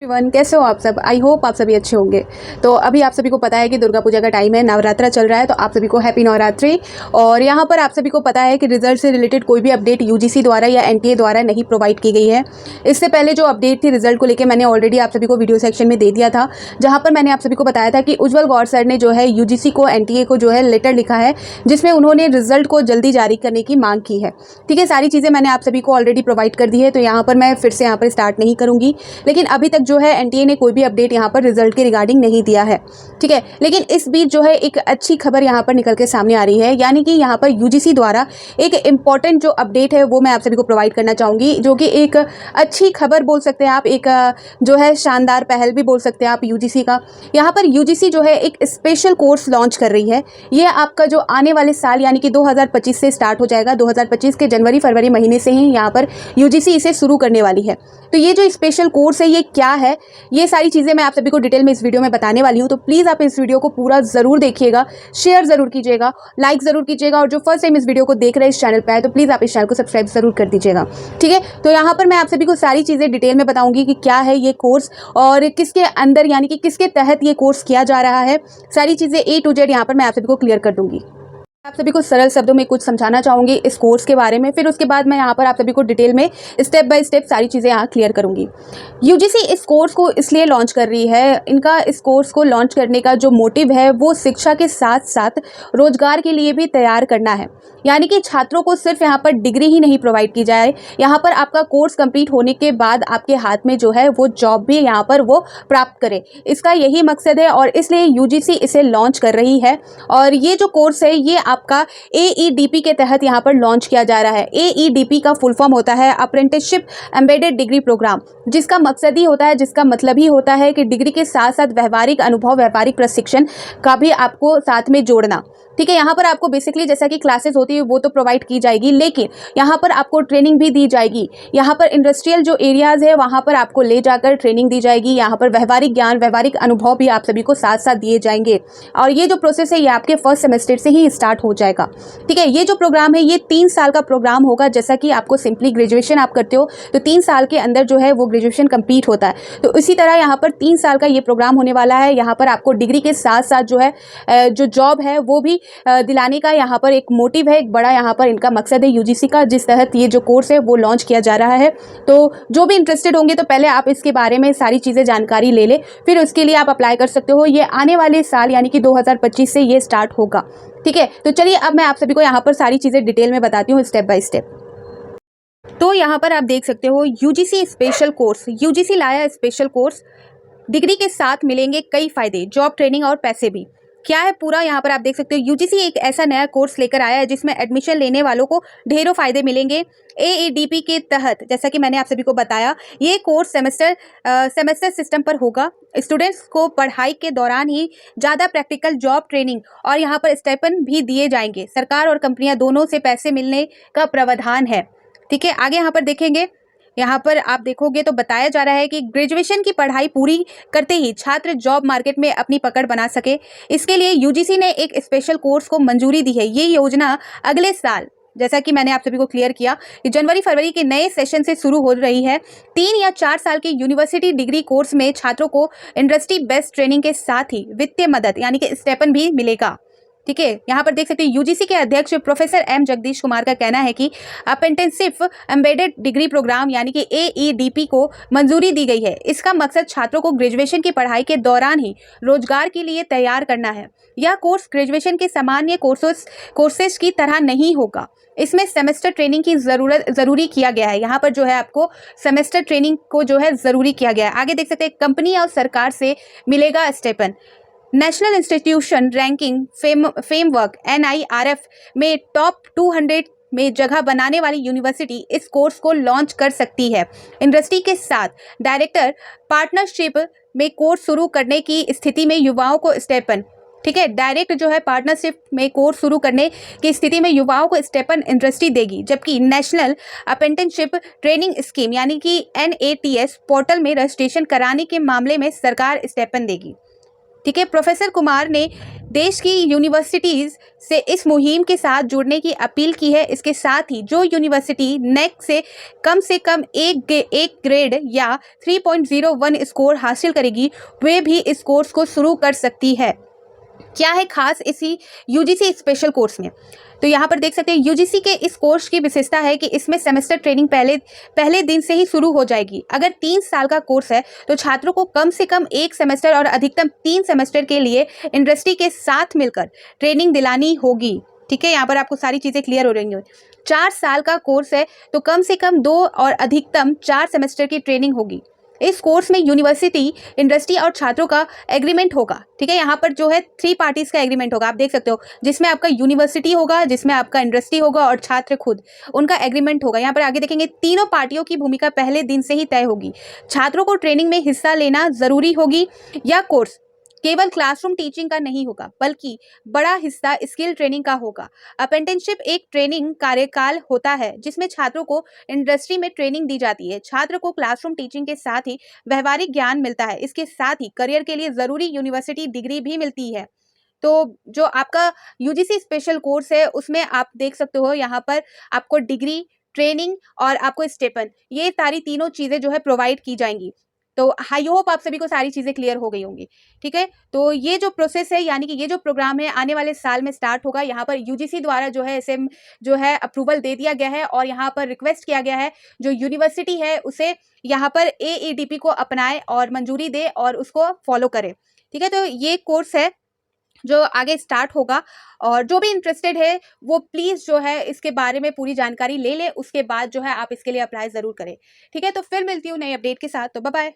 Everyone, कैसे हो आप सब। आई होप आप सभी अच्छे होंगे। तो अभी आप सभी को पता है कि दुर्गा पूजा का टाइम है, नवरात्रा चल रहा है, तो आप सभी को हैप्पी नवरात्रि। और यहाँ पर आप सभी को पता है कि रिजल्ट से रिलेटेड कोई भी अपडेट यूजीसी द्वारा या एनटीए द्वारा नहीं प्रोवाइड की गई है। इससे पहले जो अपडेट थी रिजल्ट को लेकर, मैंने ऑलरेडी आप सभी को वीडियो सेक्शन में दे दिया था, जहाँ पर मैंने आप सभी को बताया था कि उज्जवल गौर सर ने जो है यूजीसी को, एनटीए को जो है लेटर लिखा है, जिसमें उन्होंने रिजल्ट को जल्दी जारी करने की मांग की है। ठीक है, सारी चीज़ें मैंने आप सभी को ऑलरेडी प्रोवाइड कर दी है, तो यहाँ पर मैं फिर से यहाँ पर स्टार्ट नहीं करूँगी। लेकिन अभी तक जो है एनटीए ने कोई भी अपडेट यहाँ पर रिजल्ट के रिगार्डिंग नहीं दिया है। ठीक है, लेकिन इस बीच जो है एक अच्छी खबर यहाँ पर निकल के सामने आ रही है, यानी कि यहाँ पर यूजीसी द्वारा एक इम्पॉर्टेंट जो अपडेट है वो मैं आप सभी को प्रोवाइड करना चाहूँगी, जो कि एक अच्छी खबर बोल सकते हैं आप, एक जो है शानदार पहल भी बोल सकते हैं आप यूजीसी का। यहाँ पर यूजीसी जो है एक स्पेशल कोर्स लॉन्च कर रही है। ये आपका जो आने वाले साल यानी कि 2025 से स्टार्ट हो जाएगा। 2025 के जनवरी फरवरी महीने से ही यहाँ पर यूजीसी इसे शुरू करने वाली है। तो ये जो स्पेशल कोर्स है ये क्या है, ये सारी चीज़ें मैं आप सभी को डिटेल में इस वीडियो में बताने वाली हूँ। तो प्लीज़ आप इस वीडियो को पूरा ज़रूर देखिएगा, शेयर ज़रूर कीजिएगा, लाइक ज़रूर कीजिएगा, और जो फर्स्ट टाइम इस वीडियो को देख रहे हैं इस चैनल पर है तो प्लीज़ आप इस चैनल को सब्सक्राइब ज़रूर कर दीजिएगा। ठीक है, तो यहाँ पर मैं आप सभी को सारी चीज़ें डिटेल में बताऊँगी कि क्या है ये कोर्स और किसके अंदर यानी कि किसके तहत ये कोर्स किया जा रहा है। सारी चीज़ें A to Z यहाँ पर मैं आप सभी को क्लियर कर दूँगी। आप सभी को सरल शब्दों में कुछ समझाना चाहूँगी इस कोर्स के बारे में, फिर उसके बाद मैं यहाँ पर आप सभी को डिटेल में स्टेप बाय स्टेप सारी चीज़ें यहाँ क्लियर करूँगी। यूजीसी इस कोर्स को इसलिए लॉन्च कर रही है, इनका इस कोर्स को लॉन्च करने का जो मोटिव है वो शिक्षा के साथ साथ रोजगार के लिए भी तैयार करना है। यानी कि छात्रों को सिर्फ यहाँ पर डिग्री ही नहीं प्रोवाइड की जाए, यहाँ पर आपका कोर्स कंप्लीट होने के बाद आपके हाथ में जो है वो जॉब भी यहाँ पर वो प्राप्त करे, इसका यही मकसद है और इसलिए यूजीसी इसे लॉन्च कर रही है। और ये जो कोर्स है ये आपका AEDP के तहत यहाँ पर लॉन्च किया जा रहा है। AEDP का फुल फॉर्म होता है अप्रेंटिसशिप एम्बेडेड डिग्री प्रोग्राम, जिसका मकसद ही होता है, जिसका मतलब ही होता है कि डिग्री के साथ साथ व्यवहारिक अनुभव, व्यवहारिक प्रशिक्षण का भी आपको साथ में जोड़ना। ठीक है, यहाँ पर आपको बेसिकली जैसा कि क्लासेस होती है वो तो प्रोवाइड की जाएगी, लेकिन यहाँ पर आपको ट्रेनिंग भी दी जाएगी। यहाँ पर इंडस्ट्रियल जो एरियाज़ है वहाँ पर आपको ले जाकर ट्रेनिंग दी जाएगी। यहाँ पर व्यवहारिक ज्ञान, व्यवहारिक अनुभव भी आप सभी को साथ साथ दिए जाएंगे। और ये जो प्रोसेस है ये आपके फर्स्ट सेमेस्टर से ही स्टार्ट हो जाएगा। ठीक है, ये जो प्रोग्राम है ये 3 साल का प्रोग्राम होगा। जैसा कि आपको सिंपली ग्रेजुएशन आप करते हो तो 3 साल के अंदर जो है वो ग्रेजुएशन कंप्लीट होता है, तो इसी तरह यहाँ पर 3 साल का ये प्रोग्राम होने वाला है। यहाँ पर आपको डिग्री के साथ साथ जो है जो जॉब है वो भी दिलाने का यहाँ पर एक मोटिव है, एक बड़ा यहाँ पर इनका मकसद है यूजीसी का, जिस तहत ये जो कोर्स है वो लॉन्च किया जा रहा है। तो जो भी इंटरेस्टेड होंगे तो पहले आप इसके बारे में सारी चीज़ें जानकारी ले ले, फिर उसके लिए आप अप्लाई कर सकते हो। ये आने वाले साल यानी कि 2025 से ये स्टार्ट होगा। ठीक है, तो चलिए अब मैं आप सभी को यहाँ पर सारी चीज़ें डिटेल में बताती हूँ स्टेप बाय स्टेप। तो यहाँ पर आप देख सकते हो यूजीसी स्पेशल कोर्स, यूजीसी लाया स्पेशल कोर्स, डिग्री के साथ मिलेंगे कई फायदे, जॉब, ट्रेनिंग और पैसे भी। क्या है पूरा यहाँ पर आप देख सकते हो, यूजीसी एक ऐसा नया कोर्स लेकर आया है जिसमें एडमिशन लेने वालों को ढेरों फायदे मिलेंगे। AEDP के तहत जैसा कि मैंने आप सभी को बताया, ये कोर्स सेमेस्टर सिस्टम पर होगा। स्टूडेंट्स को पढ़ाई के दौरान ही ज़्यादा प्रैक्टिकल, जॉब, ट्रेनिंग और यहाँ पर स्टाइपेंड भी दिए जाएंगे। सरकार और कंपनियां दोनों से पैसे मिलने का प्रावधान है। ठीक है, आगे यहाँ पर देखेंगे, यहाँ पर आप देखोगे तो बताया जा रहा है कि ग्रेजुएशन की पढ़ाई पूरी करते ही छात्र जॉब मार्केट में अपनी पकड़ बना सके, इसके लिए यूजीसी ने एक स्पेशल कोर्स को मंजूरी दी है। ये योजना अगले साल, जैसा कि मैंने आप सभी को क्लियर किया, कि जनवरी फरवरी के नए सेशन से शुरू हो रही है। 3 या 4 साल के यूनिवर्सिटी डिग्री कोर्स में छात्रों को इंडस्ट्री बेस्ड ट्रेनिंग के साथ ही वित्तीय मदद यानी कि स्टाइपेंड भी मिलेगा। ठीक है, यहाँ पर देख सकते हैं यूजीसी के अध्यक्ष प्रोफेसर M जगदीश कुमार का कहना है कि अप्रेंटिसशिप एम्बेडेड डिग्री प्रोग्राम यानी कि AEDP को मंजूरी दी गई है। इसका मकसद छात्रों को ग्रेजुएशन की पढ़ाई के दौरान ही रोजगार के लिए तैयार करना है। यह कोर्स ग्रेजुएशन के सामान्य कोर्सेज की तरह नहीं होगा, इसमें सेमेस्टर ट्रेनिंग की ज़रूरी किया गया है। यहाँ पर जो है आपको सेमेस्टर ट्रेनिंग को जो है ज़रूरी किया गया है। आगे देख सकते हैं, कंपनी और सरकार से मिलेगा stipend. National institution ranking framework NIRF में टॉप 200 में जगह बनाने वाली यूनिवर्सिटी इस कोर्स को लॉन्च कर सकती है। इंडस्ट्री के साथ डायरेक्टर पार्टनरशिप में कोर्स शुरू करने की स्थिति में युवाओं को स्टाइपेंड, ठीक है, डायरेक्ट जो है पार्टनरशिप में कोर्स शुरू करने की स्थिति में युवाओं को स्टाइपेंड इंडस्ट्री देगी। जबकि नेशनल अप्रेंटिसशिप ट्रेनिंग स्कीम यानी कि NATS पोर्टल में रजिस्ट्रेशन कराने के मामले में सरकार स्टाइपेंड देगी। ठीक है। प्रोफेसर कुमार ने देश की यूनिवर्सिटीज़ से इस मुहिम के साथ जुड़ने की अपील की है। इसके साथ ही जो यूनिवर्सिटी नेक से कम एक ग्रेड या 3.01 स्कोर हासिल करेगी वे भी इस कोर्स को शुरू कर सकती है। क्या है खास इसी यूजीसी स्पेशल कोर्स में, तो यहाँ पर देख सकते हैं यूजीसी के इस कोर्स की विशेषता है कि इसमें सेमेस्टर ट्रेनिंग पहले दिन से ही शुरू हो जाएगी। अगर 3 साल का कोर्स है तो छात्रों को कम से कम 1 सेमेस्टर और अधिकतम 3 सेमेस्टर के लिए इंडस्ट्री के साथ मिलकर ट्रेनिंग दिलानी होगी। ठीक है, यहाँ पर आपको सारी चीज़ें क्लियर हो रही हैं। 4 साल का कोर्स है तो कम से कम 2 और अधिकतम 4 सेमेस्टर की ट्रेनिंग होगी। इस कोर्स में यूनिवर्सिटी, इंडस्ट्री और छात्रों का एग्रीमेंट होगा। ठीक है, यहाँ पर जो है 3 पार्टीज का एग्रीमेंट होगा, आप देख सकते हो, जिसमें आपका यूनिवर्सिटी होगा, जिसमें आपका इंडस्ट्री होगा और छात्र खुद, उनका एग्रीमेंट होगा। यहाँ पर आगे देखेंगे तीनों पार्टियों की भूमिका पहले दिन से ही तय होगी। छात्रों को ट्रेनिंग में हिस्सा लेना जरूरी होगी। यह कोर्स केवल क्लासरूम टीचिंग का नहीं होगा बल्कि बड़ा हिस्सा स्किल ट्रेनिंग का होगा। अप्रेंटिसशिप एक ट्रेनिंग कार्यकाल होता है जिसमें छात्रों को इंडस्ट्री में ट्रेनिंग दी जाती है। छात्र को क्लासरूम टीचिंग के साथ ही व्यवहारिक ज्ञान मिलता है। इसके साथ ही करियर के लिए जरूरी यूनिवर्सिटी डिग्री भी मिलती है। तो जो आपका यूजीसी स्पेशल कोर्स है उसमें आप देख सकते हो, यहाँ पर आपको डिग्री, ट्रेनिंग और आपको स्टेपन, ये सारी तीनों चीज़ें जो है प्रोवाइड की जाएंगी। तो आई होप आप सभी को सारी चीज़ें क्लियर हो गई होंगी। ठीक है, तो ये जो प्रोसेस है यानी कि ये जो प्रोग्राम है आने वाले साल में स्टार्ट होगा। यहाँ पर यूजीसी द्वारा जो है इसे जो है अप्रूवल दे दिया गया है और यहाँ पर रिक्वेस्ट किया गया है जो यूनिवर्सिटी है उसे यहाँ पर AEDP को अपनाए और मंजूरी दे और उसको फॉलो करे। ठीक है, तो ये कोर्स है जो आगे स्टार्ट होगा और जो भी इंटरेस्टेड है वो प्लीज़ जो है इसके बारे में पूरी जानकारी ले ले, उसके बाद जो है आप इसके लिए अप्लाई ज़रूर करें। ठीक है, तो फिर मिलती हूँ नई अपडेट के साथ, तो बाय बाय।